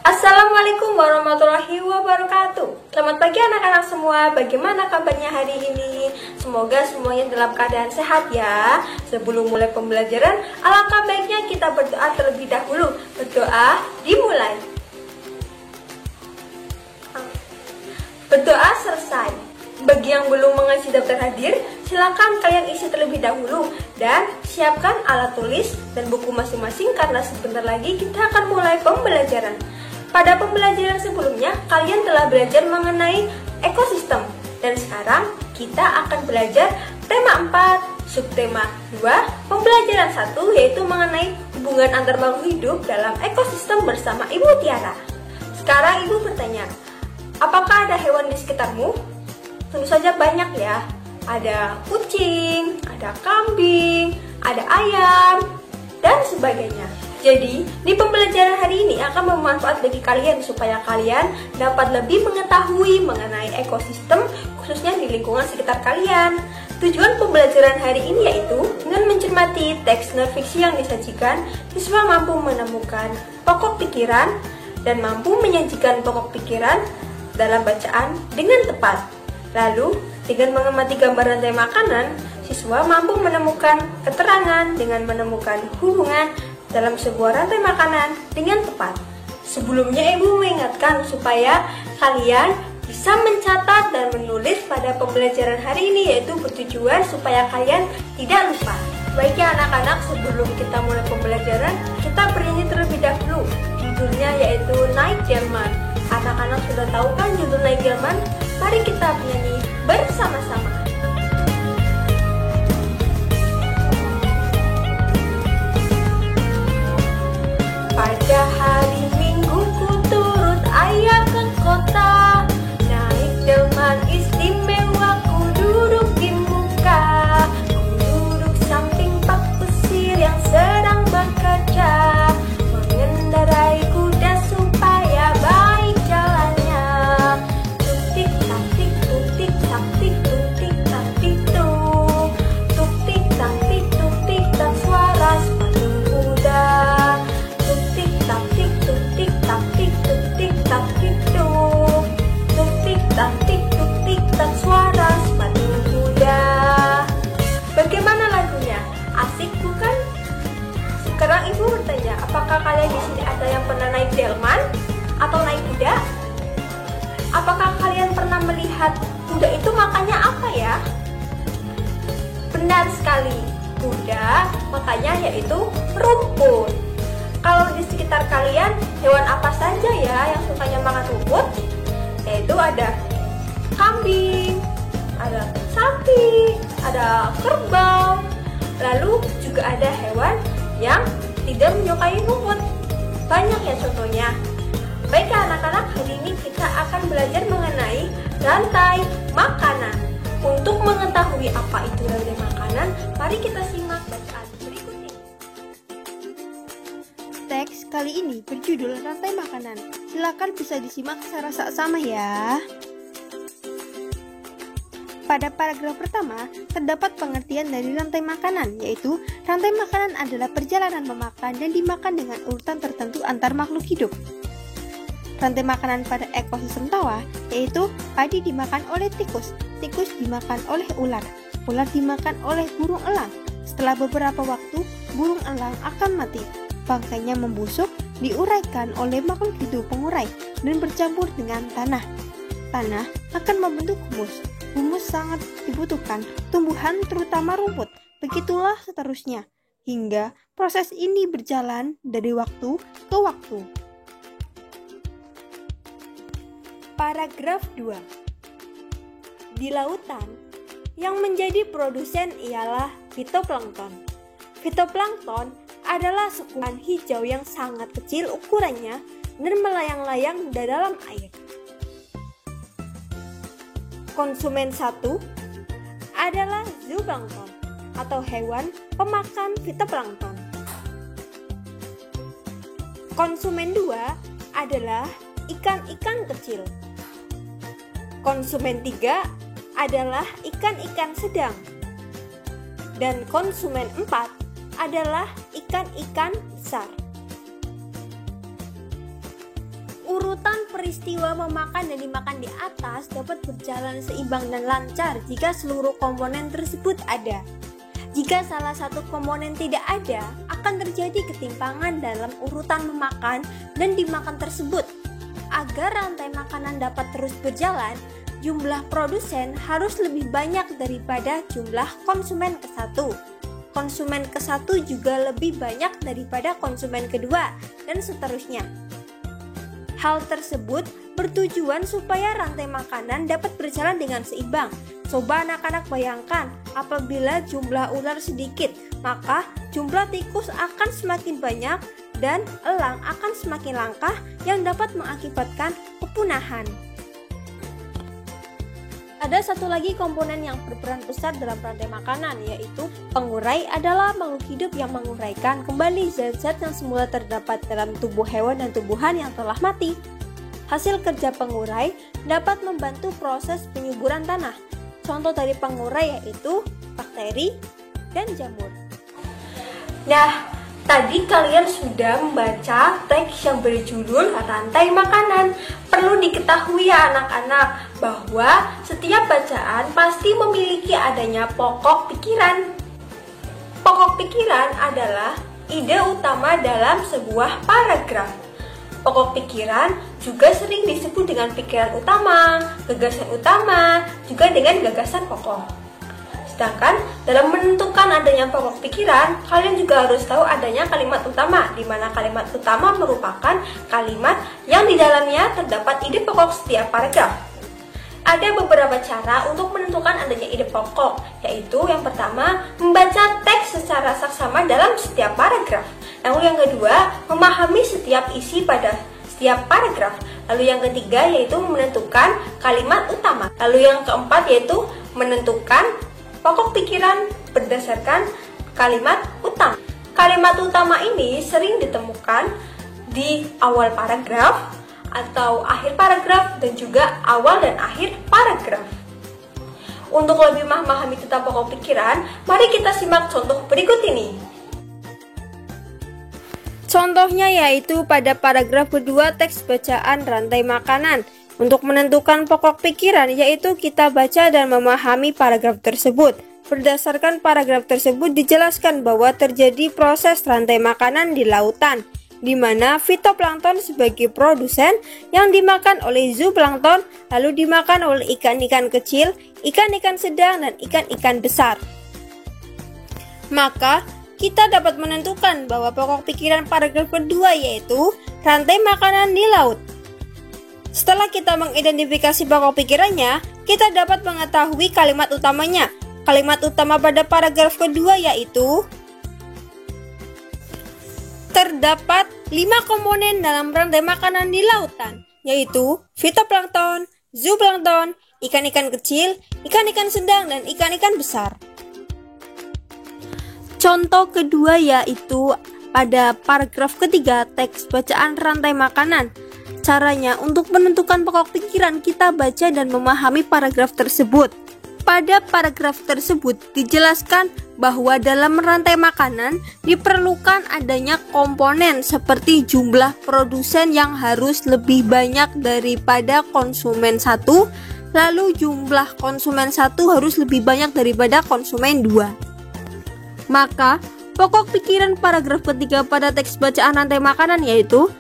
Assalamualaikum warahmatullahi wabarakatuh. Selamat pagi anak-anak semua. Bagaimana kabarnya hari ini? Semoga semuanya dalam keadaan sehat ya. Sebelum mulai pembelajaran, alangkah baiknya kita berdoa terlebih dahulu. Berdoa dimulai. Berdoa selesai. Bagi yang belum mengisi daftar hadir, silakan kalian isi terlebih dahulu dan siapkan alat tulis dan buku masing-masing karena sebentar lagi kita akan mulai pembelajaran. Pada pembelajaran sebelumnya, kalian telah belajar mengenai ekosistem dan sekarang kita akan belajar tema 4, subtema 2, pembelajaran 1 yaitu mengenai hubungan antar makhluk hidup dalam ekosistem bersama Ibu Tiara. Sekarang Ibu bertanya, apakah ada hewan di sekitarmu? Tentu saja banyak ya. Ada kucing, ada kambing, ada ayam, dan sebagainya. Jadi, di pembelajaran hari ini akan bermanfaat bagi kalian supaya kalian dapat lebih mengetahui mengenai ekosistem khususnya di lingkungan sekitar kalian. Tujuan pembelajaran hari ini yaitu dengan mencermati teks non-fiksi yang disajikan, siswa mampu menemukan pokok pikiran dan mampu menyajikan pokok pikiran dalam bacaan dengan tepat. Lalu, dengan mengamati gambar rantai makanan, siswa mampu menemukan keterangan dengan menemukan hubungan dalam sebuah rantai makanan dengan tepat. Sebelumnya Ibu mengingatkan supaya kalian bisa mencatat dan menulis pada pembelajaran hari ini yaitu bertujuan supaya kalian tidak lupa. Baiknya anak-anak, sebelum kita mulai pembelajaran, kita bernyanyi terlebih dahulu. Judulnya yaitu Naik Delman. Anak-anak sudah tahu kan judul Naik Delman? Mari kita bernyanyi bersama-sama. Pada hari Minggu ku turut ayah ke kota, naik delman istimewa ku duduk di muka. Ku duduk samping pak pesir yang sedang bekerja, mengendarai kuda supaya baik jalannya. Tuk-tik tak-tik, tuk-tik tak-tik, tuk-tik tak-tik tuk. Tuk-tik tak-tik, tuk-tik tak suara sepatu kuda. Tuk-tik tak-tik, tuk-tik tak-tik, tuk-tik tak-tik tuk. Tuk-tik tak-tik, tuk-tik tak suara sepatu kuda. Bagaimana lagunya? Asik bukan? Sekarang Ibu bertanya, apakah kalian di sini ada yang pernah naik delman atau naik kuda? Apakah kalian pernah melihat kuda itu makannya apa ya? Benar sekali, kuda makannya yaitu rumput. Kalau di sekitar kalian, hewan apa saja ya yang sukanya makan rumput? Yaitu ada kambing, ada sapi, ada kerbau. Lalu juga ada hewan yang tidak menyukai rumput. Banyak ya contohnya. Baiklah anak-anak, hari ini kita akan belajar mengenai rantai makanan. Untuk mengetahui apa itu rantai makanan, mari kita simak bacaan berikut ini. Teks kali ini berjudul rantai makanan. Silakan bisa disimak secara saksama ya. Pada paragraf pertama, terdapat pengertian dari rantai makanan, yaitu rantai makanan adalah perjalanan memakan dan dimakan dengan urutan tertentu antar makhluk hidup. Rantai makanan pada ekosistem tawa, yaitu padi dimakan oleh tikus, tikus dimakan oleh ular, ular dimakan oleh burung elang. Setelah beberapa waktu, burung elang akan mati. Bangkainya membusuk, diuraikan oleh makhluk hidup pengurai dan bercampur dengan tanah. Tanah akan membentuk humus. Humus sangat dibutuhkan tumbuhan terutama rumput. Begitulah seterusnya, hingga proses ini berjalan dari waktu ke waktu. Paragraf 2. Di lautan, yang menjadi produsen ialah fitoplankton. Fitoplankton adalah sekuan hijau yang sangat kecil ukurannya dan melayang-layang di dalam air. Konsumen 1 adalah zooplankton atau hewan pemakan fitoplankton. Konsumen 2 adalah ikan-ikan kecil. Konsumen 3 adalah ikan-ikan sedang. Dan konsumen 4 adalah ikan-ikan besar. Urutan peristiwa memakan dan dimakan di atas dapat berjalan seimbang dan lancar jika seluruh komponen tersebut ada. Jika salah satu komponen tidak ada, akan terjadi ketimpangan dalam urutan memakan dan dimakan tersebut. Agar rantai makanan dapat terus berjalan, jumlah produsen harus lebih banyak daripada jumlah konsumen ke satu. Konsumen ke satu juga lebih banyak daripada konsumen kedua, dan seterusnya. Hal tersebut bertujuan supaya rantai makanan dapat berjalan dengan seimbang. Coba anak-anak bayangkan, apabila jumlah ular sedikit, maka jumlah tikus akan semakin banyak dan elang akan semakin langka yang dapat mengakibatkan kepunahan. Ada satu lagi komponen yang berperan besar dalam rantai makanan, yaitu pengurai adalah makhluk hidup yang menguraikan kembali zat-zat yang semula terdapat dalam tubuh hewan dan tumbuhan yang telah mati. Hasil kerja pengurai dapat membantu proses penyuburan tanah. Contoh dari pengurai yaitu bakteri dan jamur. Nah, tadi kalian sudah membaca teks yang berjudul Rantai Makanan. Perlu diketahui ya anak-anak, bahwa setiap bacaan pasti memiliki adanya pokok pikiran. Pokok pikiran adalah ide utama dalam sebuah paragraf. Pokok pikiran juga sering disebut dengan pikiran utama, gagasan utama, juga dengan gagasan pokok. Sedangkan dalam menentukan adanya pokok pikiran, kalian juga harus tahu adanya kalimat utama, di mana kalimat utama merupakan kalimat yang di dalamnya terdapat ide pokok setiap paragraf. Ada beberapa cara untuk menentukan adanya ide pokok, yaitu yang pertama, membaca teks secara saksama dalam setiap paragraf. Lalu yang kedua, memahami setiap isi pada setiap paragraf. Lalu yang ketiga yaitu menentukan kalimat utama. Lalu yang keempat yaitu menentukan pokok pikiran berdasarkan kalimat utama. Kalimat utama ini sering ditemukan di awal paragraf atau akhir paragraf dan juga awal dan akhir paragraf. Untuk lebih memahami tentang pokok pikiran, mari kita simak contoh berikut ini. Contohnya yaitu pada paragraf kedua teks bacaan rantai makanan. Untuk menentukan pokok pikiran yaitu kita baca dan memahami paragraf tersebut. Berdasarkan paragraf tersebut dijelaskan bahwa terjadi proses rantai makanan di lautan, di mana fitoplankton sebagai produsen yang dimakan oleh zooplankton lalu dimakan oleh ikan-ikan kecil, ikan-ikan sedang, dan ikan-ikan besar. Maka kita dapat menentukan bahwa pokok pikiran paragraf kedua yaitu rantai makanan di laut. Setelah kita mengidentifikasi pokok pikirannya, kita dapat mengetahui kalimat utamanya. Kalimat utama pada paragraf kedua yaitu terdapat 5 komponen dalam rantai makanan di lautan, yaitu fitoplankton, zooplankton, ikan-ikan kecil, ikan-ikan sedang, dan ikan-ikan besar. Contoh kedua yaitu pada paragraf ketiga teks bacaan rantai makanan. Caranya untuk menentukan pokok pikiran kita baca dan memahami paragraf tersebut. Pada paragraf tersebut dijelaskan bahwa dalam rantai makanan diperlukan adanya komponen seperti jumlah produsen yang harus lebih banyak daripada konsumen satu, lalu jumlah konsumen satu harus lebih banyak daripada konsumen dua. Maka, pokok pikiran paragraf ketiga pada teks bacaan rantai makanan yaitu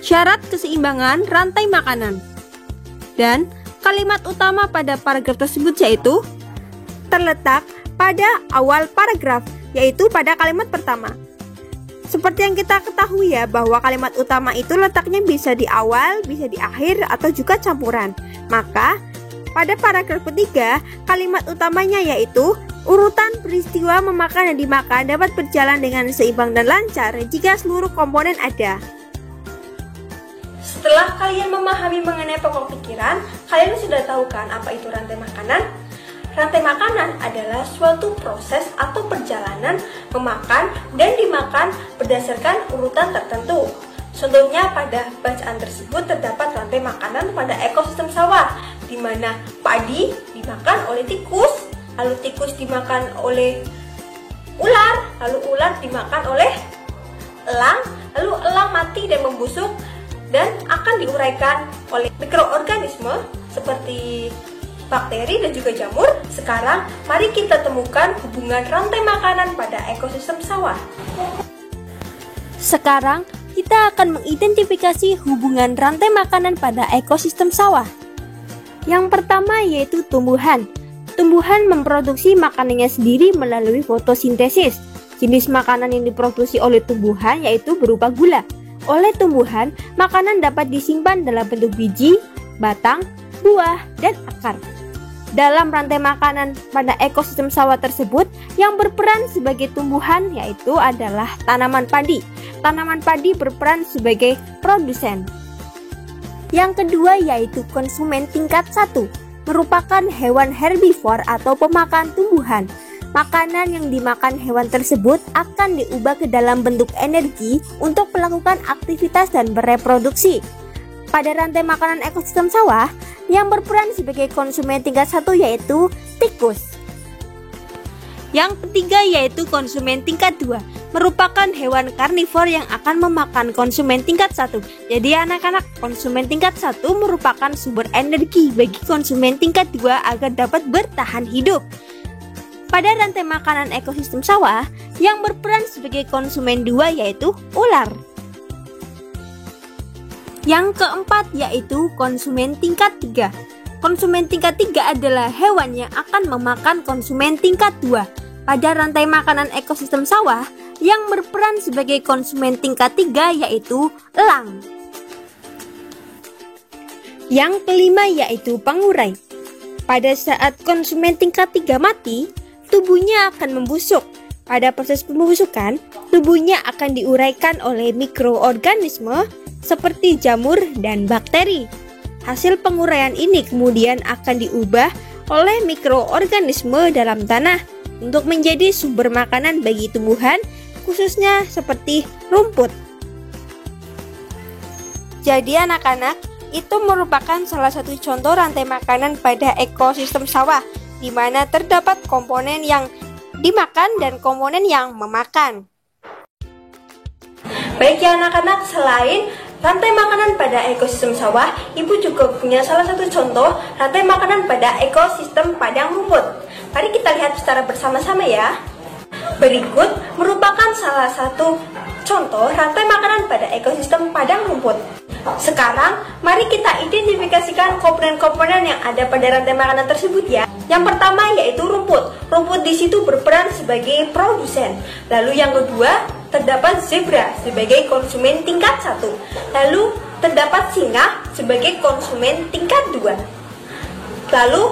syarat keseimbangan rantai makanan. Dan kalimat utama pada paragraf tersebut yaitu terletak pada awal paragraf, yaitu pada kalimat pertama. Seperti yang kita ketahui ya, bahwa kalimat utama itu letaknya bisa di awal, bisa di akhir, atau juga campuran. Maka, pada paragraf ketiga, kalimat utamanya yaitu urutan peristiwa memakan dan dimakan dapat berjalan dengan seimbang dan lancar jika seluruh komponen ada. Setelah kalian memahami mengenai pokok pikiran, kalian sudah tahu kan apa itu rantai makanan? Rantai makanan adalah suatu proses atau perjalanan memakan dan dimakan berdasarkan urutan tertentu. Contohnya pada bacaan tersebut terdapat rantai makanan pada ekosistem sawah, di mana padi dimakan oleh tikus, lalu tikus dimakan oleh ular, lalu ular dimakan oleh elang, lalu elang mati dan membusuk dan akan akan diuraikan oleh mikroorganisme seperti bakteri dan juga jamur. Sekarang, mari kita temukan hubungan rantai makanan pada ekosistem sawah. Sekarang, kita akan mengidentifikasi hubungan rantai makanan pada ekosistem sawah. Yang pertama yaitu tumbuhan. Tumbuhan memproduksi makanannya sendiri melalui fotosintesis. Jenis makanan yang diproduksi oleh tumbuhan yaitu berupa gula. Oleh tumbuhan, makanan dapat disimpan dalam bentuk biji, batang, buah, dan akar. Dalam rantai makanan pada ekosistem sawah tersebut, yang berperan sebagai tumbuhan yaitu adalah tanaman padi. Tanaman padi berperan sebagai produsen. Yang kedua yaitu konsumen tingkat 1, merupakan hewan herbivor atau pemakan tumbuhan. Makanan yang dimakan hewan tersebut akan diubah ke dalam bentuk energi untuk melakukan aktivitas dan bereproduksi. Pada rantai makanan ekosistem sawah, yang berperan sebagai konsumen tingkat 1 yaitu tikus. Yang ketiga yaitu konsumen tingkat 2, merupakan hewan karnivor yang akan memakan konsumen tingkat 1. Jadi anak-anak, konsumen tingkat 1 merupakan sumber energi bagi konsumen tingkat 2 agar dapat bertahan hidup. Pada rantai makanan ekosistem sawah, yang berperan sebagai konsumen 2 yaitu ular. Yang keempat yaitu konsumen tingkat 3. Konsumen tingkat 3 adalah hewan yang akan memakan konsumen tingkat 2. Pada rantai makanan ekosistem sawah, yang berperan sebagai konsumen tingkat 3 yaitu elang. Yang kelima yaitu pengurai. Pada saat konsumen tingkat 3 mati, tubuhnya akan membusuk. Pada proses pembusukan, tubuhnya akan diuraikan oleh mikroorganisme seperti jamur dan bakteri. Hasil penguraian ini kemudian akan diubah oleh mikroorganisme dalam tanah untuk menjadi sumber makanan bagi tumbuhan, khususnya seperti rumput. Jadi anak-anak, itu merupakan salah satu contoh rantai makanan pada ekosistem sawah, di mana terdapat komponen yang dimakan dan komponen yang memakan. Baik ya anak-anak, selain rantai makanan pada ekosistem sawah, Ibu juga punya salah satu contoh rantai makanan pada ekosistem padang rumput. Mari kita lihat secara bersama-sama ya. Berikut merupakan salah satu contoh rantai makanan pada ekosistem padang rumput. Sekarang, mari kita identifikasikan komponen-komponen yang ada pada rantai makanan tersebut ya. Yang pertama yaitu rumput. Rumput di situ berperan sebagai produsen. Lalu yang kedua, terdapat zebra sebagai konsumen tingkat 1. Lalu terdapat singa sebagai konsumen tingkat 2. Lalu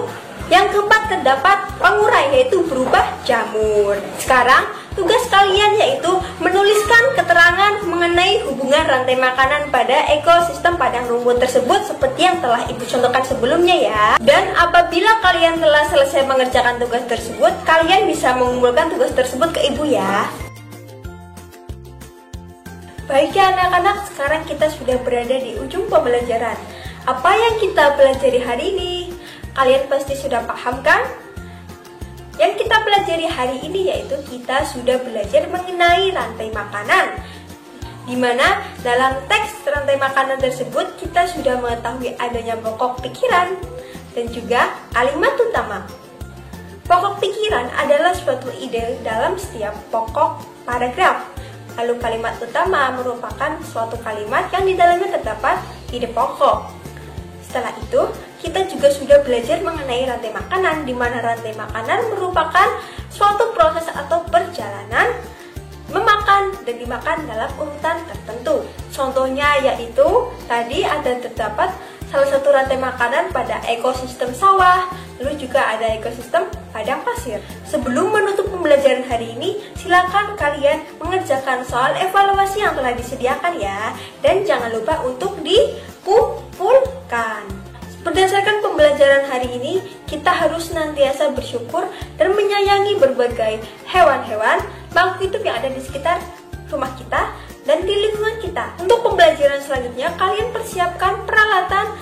yang keempat terdapat pengurai yaitu berupa jamur. Sekarang tugas kalian yaitu menuliskan keterangan mengenai hubungan rantai makanan pada ekosistem padang rumput tersebut seperti yang telah Ibu contohkan sebelumnya ya. Dan apabila kalian telah selesai mengerjakan tugas tersebut, kalian bisa mengumpulkan tugas tersebut ke Ibu ya. Baik ya anak-anak, sekarang kita sudah berada di ujung pembelajaran. Apa yang kita pelajari hari ini? Kalian pasti sudah paham kan? Yang kita pelajari hari ini yaitu kita sudah belajar mengenai rantai makanan, di mana dalam teks rantai makanan tersebut kita sudah mengetahui adanya pokok pikiran dan juga kalimat utama. Pokok pikiran adalah suatu ide dalam setiap pokok paragraf. Lalu kalimat utama merupakan suatu kalimat yang di dalamnya terdapat ide pokok. Setelah itu, kita juga sudah belajar mengenai rantai makanan, di mana rantai makanan merupakan suatu proses atau perjalanan memakan dan dimakan dalam urutan tertentu. Contohnya yaitu tadi ada terdapat salah satu rantai makanan pada ekosistem sawah, lalu juga ada ekosistem padang pasir. Sebelum menutup pembelajaran hari ini, silakan kalian mengerjakan soal evaluasi yang telah disediakan ya, dan jangan lupa untuk dikumpulkan. Berdasarkan pembelajaran hari ini, kita harus senantiasa bersyukur dan menyayangi berbagai hewan-hewan, makhluk hidup yang ada di sekitar rumah kita dan di lingkungan kita. Untuk pembelajaran selanjutnya, kalian persiapkan peralatan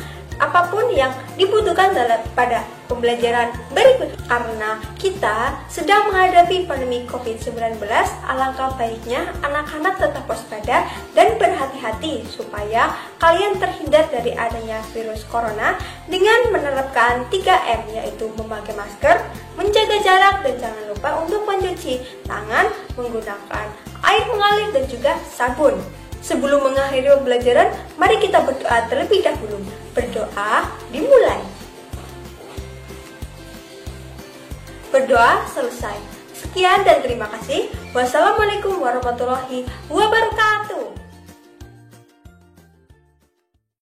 apapun yang dibutuhkan pada pembelajaran berikut. Karena kita sedang menghadapi pandemi COVID-19, alangkah baiknya anak-anak tetap waspada dan berhati-hati supaya kalian terhindar dari adanya virus corona dengan menerapkan 3M, yaitu memakai masker, menjaga jarak, dan jangan lupa untuk mencuci tangan menggunakan air mengalir dan juga sabun. Sebelum mengakhiri pembelajaran, mari kita berdoa terlebih dahulu. Berdoa dimulai. Berdoa selesai. Sekian dan terima kasih. Wassalamualaikum warahmatullahi wabarakatuh.